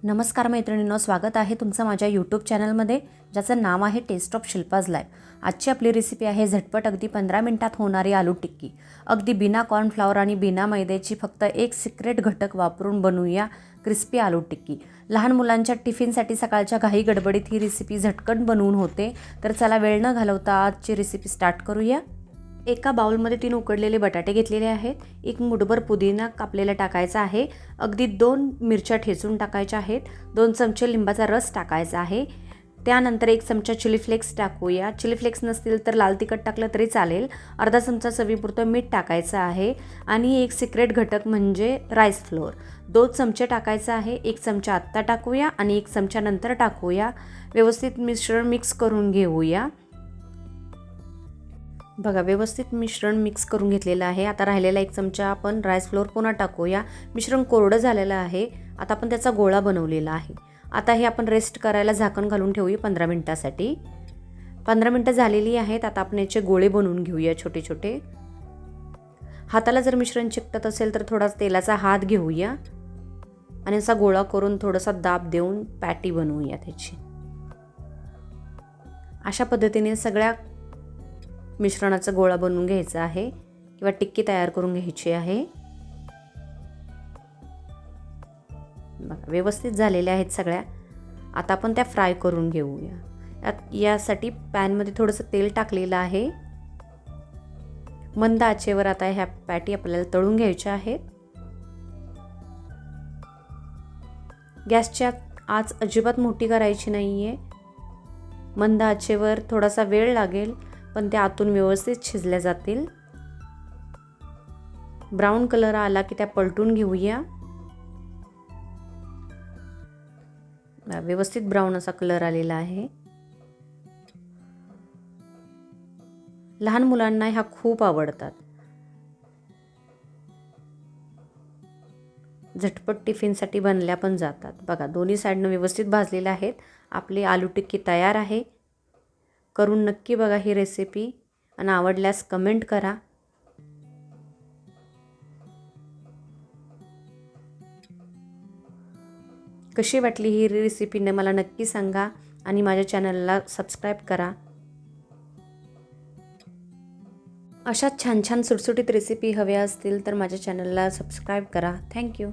नमस्कार मैत्रिणींनो, स्वागत आहे तुमचं माझ्या यूट्यूब चॅनलमध्ये ज्याचं नाव आहे टेस्ट ऑफ शिल्पाज लाईफ। आजची आपली रेसिपी आहे झटपट अगदी 15 मिनिटात होणारी आलू टिक्की। अगदी बिना कॉर्नफ्लॉवर आणि बिना मैद्याची फक्त एक सिक्रेट घटक वापरून बनवूया क्रिस्पी आलू टिक्की। लहान मुलांच्या टिफिनसाठी सकाळच्या घाई गडबडीत ही रेसिपी झटकन बनवून होते। तर चला वेळ न घालवता आजची रेसिपी स्टार्ट करूया। एका बाउलमध्ये 3 उकडलेले बटाटे घेतलेले आहेत। एक मुठभर पुदिना कापलेला टाकायचा आहे। अगदी 2 मिरच्या ठेचून टाकायच्या आहेत। 2 चमचे लिंबाचा रस टाकायचा आहे। त्यानंतर 1 चमचा चिली फ्लेक्स टाकूया। चिली फ्लेक्स नसतील तर लाल तिखट टाकलं तरी चालेल। अर्धा चमचा चवीपुरतं मीठ टाकायचं आहे आणि एक सिक्रेट घटक म्हणजे राईस फ्लोअर 2 चमचे टाकायचा आहे। 1 चमचा आत्ता टाकूया आणि 1 चमचा नंतर टाकूया। व्यवस्थित मिश्रण मिक्स करून घेऊया। बघा, व्यवस्थित मिश्रण मिक्स करून घेतलेलं आहे। आता राहिलेला 1 चमचा आपण राईस फ्लोअर पुन्हा टाकूया। मिश्रण कोरडं झालेलं आहे। आता आपण त्याचा गोळा बनवलेला आहे। आता हे आपण रेस्ट करायला झाकण घालून ठेवूया 15 मिनिटासाठी। 15 मिनिटं झालेली आहेत। आता आपण याचे गोळे बनवून घेऊया छोटे छोटे। हाताला जर मिश्रण चिकटत असेल तर थोडा तेलाचा हात घेऊया आणि असा गोळा करून थोडासा दाब देऊन पॅटी बनवूया त्याची। अशा पद्धतीने सगळ्या मिश्रणाचा गोळा बनवून घ्यायचा आहे किंवा टिक्की तयार करून घ्यायची आहे। बघा, व्यवस्थित झालेल्या आहेत सगळ्या। आता आपण त्या फ्राय करून घेऊया। यासाठी पॅनमध्ये थोडंसं तेल टाकलेलं आहे। मंद आचेवर आता ह्या पॅटी आपल्याला तळून घ्यायच्या आहेत। गॅसची आच अजिबात मोठी करायची नाहीये। मंद आचेवर थोडासा वेळ लागेल पण ते आतून व्यवस्थित शिजल्या जातील। ब्राऊन कलर आला की त्या पलटून घेऊया। व्यवस्थित ब्राऊन असा कलर आलेला आहे। लहान मुलांना ह्या खूप आवडतात। झटपट टिफिनसाठी बनल्या पण जातात। बघा, दोन्ही साइडनं व्यवस्थित भाजलेल्या आहेत। आपली आलू टिक्की तयार आहे। करून नक्की बघा ही रेसिपी आणि आवडल्यास कमेंट करा। कशी वाटली ही रेसिपी ने मला नक्की सांगा आणि माझ्या चॅनलला सबस्क्राइब करा। अशा छान छान सुटसुटीत रेसिपी हव्या असतील तर माझ्या चॅनलला सबस्क्राइब करा। थँक्यू।